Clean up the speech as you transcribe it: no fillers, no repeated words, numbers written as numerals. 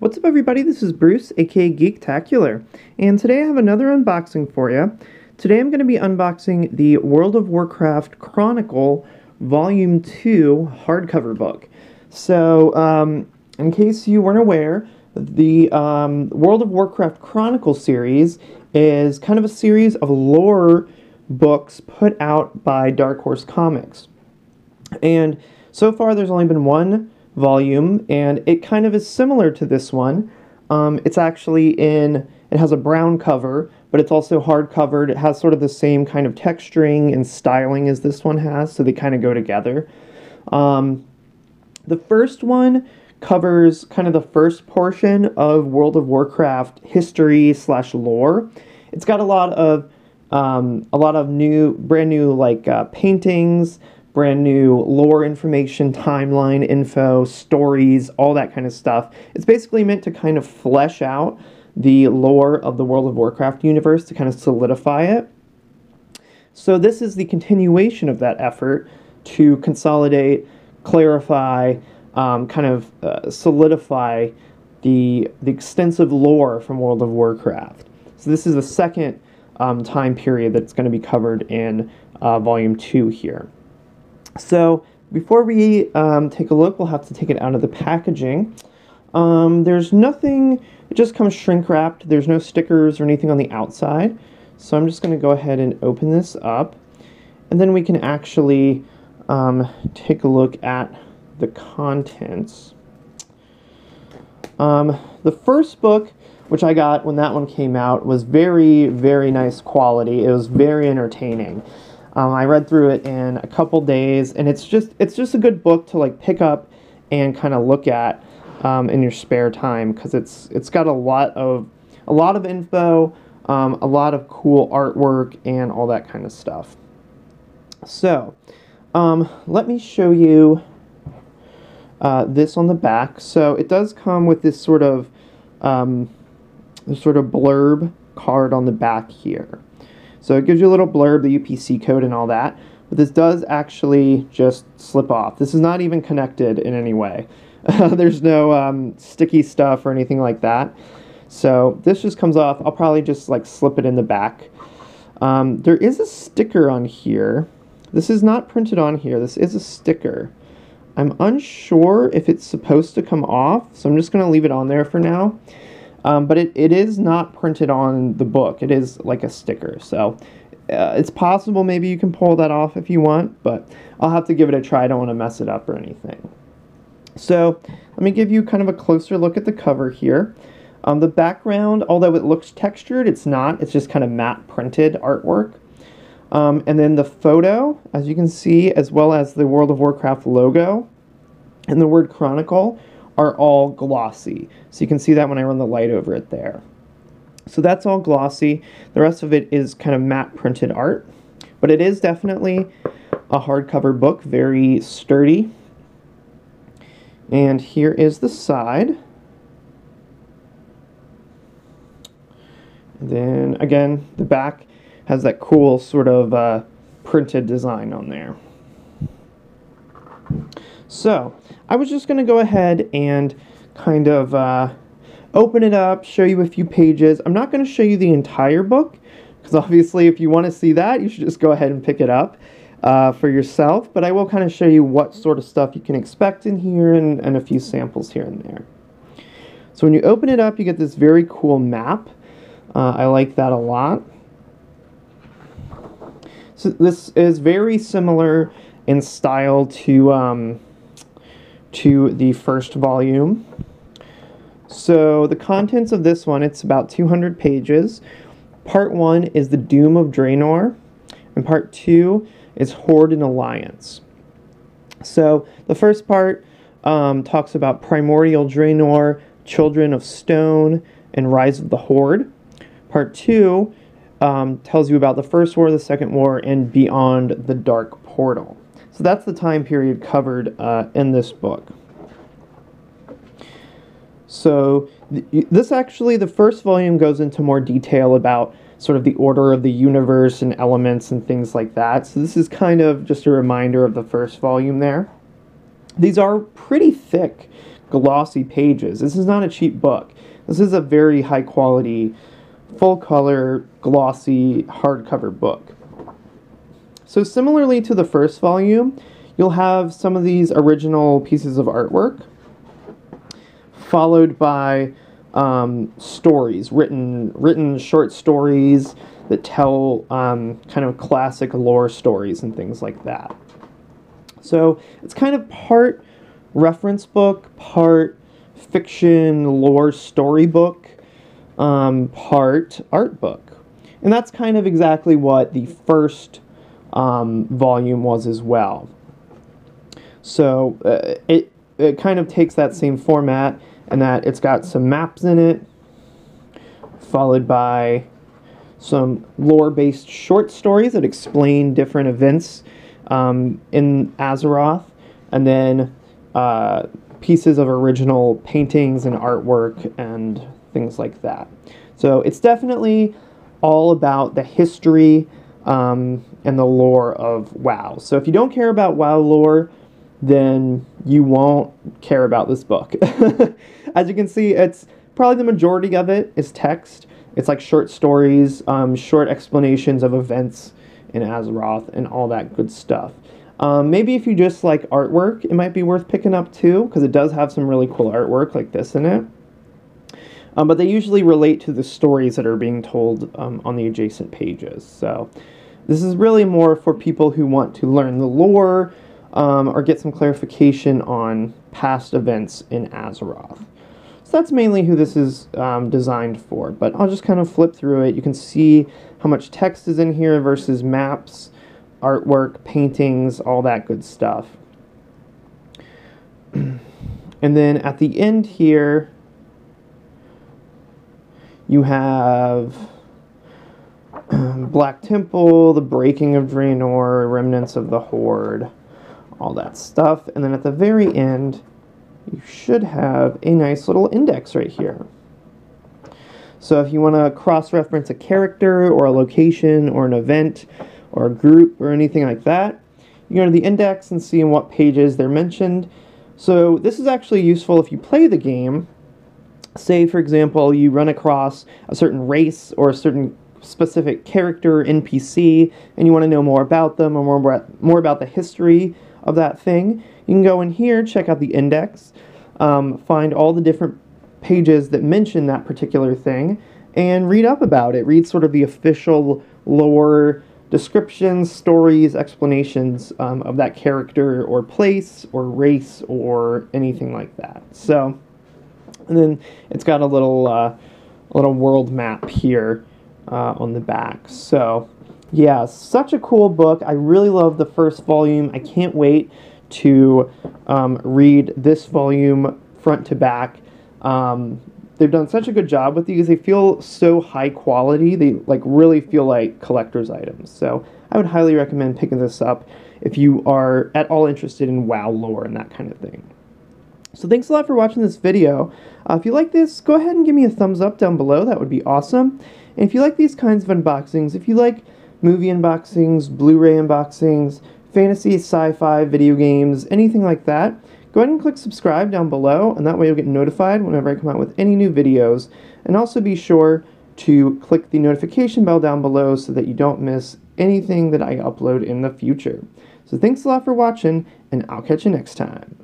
What's up everybody, this is Bruce, aka Geektacular, and today I have another unboxing for you. Today I'm going to be unboxing the World of Warcraft Chronicle Volume 2 hardcover book. So, in case you weren't aware, the World of Warcraft Chronicle series is kind of a series of lore books put out by Dark Horse Comics. And so far there's only been one volume, and it kind of is similar to this one. It's actually it has a brown cover, but it's also hardcovered. It has sort of the same kind of texturing and styling as this one has, so they kind of go together. The first one covers kind of the first portion of World of Warcraft history / lore. It's got a lot of brand new like paintings, brand new lore information, timeline info, stories, all that kind of stuff. It's basically meant to kind of flesh out the lore of the World of Warcraft universe, to kind of solidify it. So this is the continuation of that effort to consolidate, clarify, solidify the extensive lore from World of Warcraft. So this is the second time period that's going to be covered in Volume 2 here. So before we take a look, we'll have to take it out of the packaging. There's nothing, it just comes shrink wrapped. There's no stickers or anything on the outside. So I'm just going to go ahead and open this up, and then we can actually take a look at the contents. The first book, which I got when that one came out, was very, very nice quality. It was very entertaining. I read through it in a couple days, and it's just a good book to like pick up and kind of look at in your spare time, because it's got a lot of info, a lot of cool artwork, and all that kind of stuff. So let me show you this on the back. So it does come with this sort of blurb card on the back here. So it gives you a little blurb, the UPC code and all that, but this does actually just slip off. This is not even connected in any way. There's no sticky stuff or anything like that. So this just comes off. I'll probably just like slip it in the back. There is a sticker on here. This is not printed on here. This is a sticker. I'm unsure if it's supposed to come off, so I'm just going to leave it on there for now. But it is not printed on the book. It is like a sticker. So it's possible maybe you can pull that off if you want, but I'll have to give it a try. I don't want to mess it up or anything. So let me give you kind of a closer look at the cover here. The background, although it looks textured, it's not. It's just kind of matte printed artwork. And then the photo, as you can see, as well as the World of Warcraft logo and the word Chronicle, are all glossy. So you can see that when I run the light over it there. So that's all glossy. The rest of it is kind of matte printed art. But it is definitely a hardcover book, very sturdy. And here is the side. And then again, the back has that cool sort of printed design on there. So I was just going to go ahead and kind of open it up, show you a few pages. I'm not going to show you the entire book, because obviously if you want to see that, you should just go ahead and pick it up for yourself. But I will kind of show you what sort of stuff you can expect in here, and a few samples here and there. So when you open it up, you get this very cool map. I like that a lot. So this is very similar in style to the first volume. So the contents of this one, it's about 200 pages. Part 1 is the Doom of Draenor, and Part 2 is Horde and Alliance. So the first part talks about Primordial Draenor, Children of Stone, and Rise of the Horde. Part 2 tells you about the First War, the Second War, and Beyond the Dark Portal. So that's the time period covered in this book. So this actually, the first volume goes into more detail about sort of the order of the universe and elements and things like that. So this is kind of just a reminder of the first volume there. These are pretty thick, glossy pages. This is not a cheap book. This is a very high quality, full color, glossy, hardcover book. So similarly to the first volume, you'll have some of these original pieces of artwork, followed by stories, written short stories that tell kind of classic lore stories and things like that. So it's kind of part reference book, part fiction lore storybook, part art book. And that's kind of exactly what the first volume was as well. So it kind of takes that same format, and that it's got some maps in it, followed by some lore-based short stories that explain different events in Azeroth, and then pieces of original paintings and artwork and things like that. So it's definitely all about the history and the lore of WoW. So if you don't care about WoW lore, then you won't care about this book. As you can see, it's probably the majority of it is text. It's like short stories, short explanations of events in Azeroth and all that good stuff. Maybe if you just like artwork, it might be worth picking up too, because it does have some really cool artwork like this in it. But they usually relate to the stories that are being told on the adjacent pages. So this is really more for people who want to learn the lore or get some clarification on past events in Azeroth. So that's mainly who this is designed for, but I'll just kind of flip through it. You can see how much text is in here versus maps, artwork, paintings, all that good stuff. And then at the end here, you have Black Temple, the Breaking of Draenor, Remnants of the Horde, all that stuff. And then at the very end, you should have a nice little index right here. So if you want to cross-reference a character or a location or an event or a group or anything like that, you go to the index and see in what pages they're mentioned. So this is actually useful if you play the game. Say, for example, you run across a certain race or a certain specific character, NPC, and you want to know more about them or more about the history of that thing. You can go in here, check out the index, find all the different pages that mention that particular thing, and read up about it. Read sort of the official lore descriptions, stories, explanations of that character or place or race or anything like that. So, and then it's got a little world map here on the back. So, yeah, such a cool book. I really love the first volume. I can't wait to read this volume front to back. They've done such a good job with these. They feel so high quality. They like really feel like collector's items. So I would highly recommend picking this up if you are at all interested in WoW lore and that kind of thing. So thanks a lot for watching this video. If you like this, go ahead and give me a thumbs up down below. That would be awesome. And if you like these kinds of unboxings, if you like movie unboxings, Blu-ray unboxings, fantasy, sci-fi, video games, anything like that, go ahead and click subscribe down below, and that way you'll get notified whenever I come out with any new videos. And also be sure to click the notification bell down below so that you don't miss anything that I upload in the future. So thanks a lot for watching, and I'll catch you next time.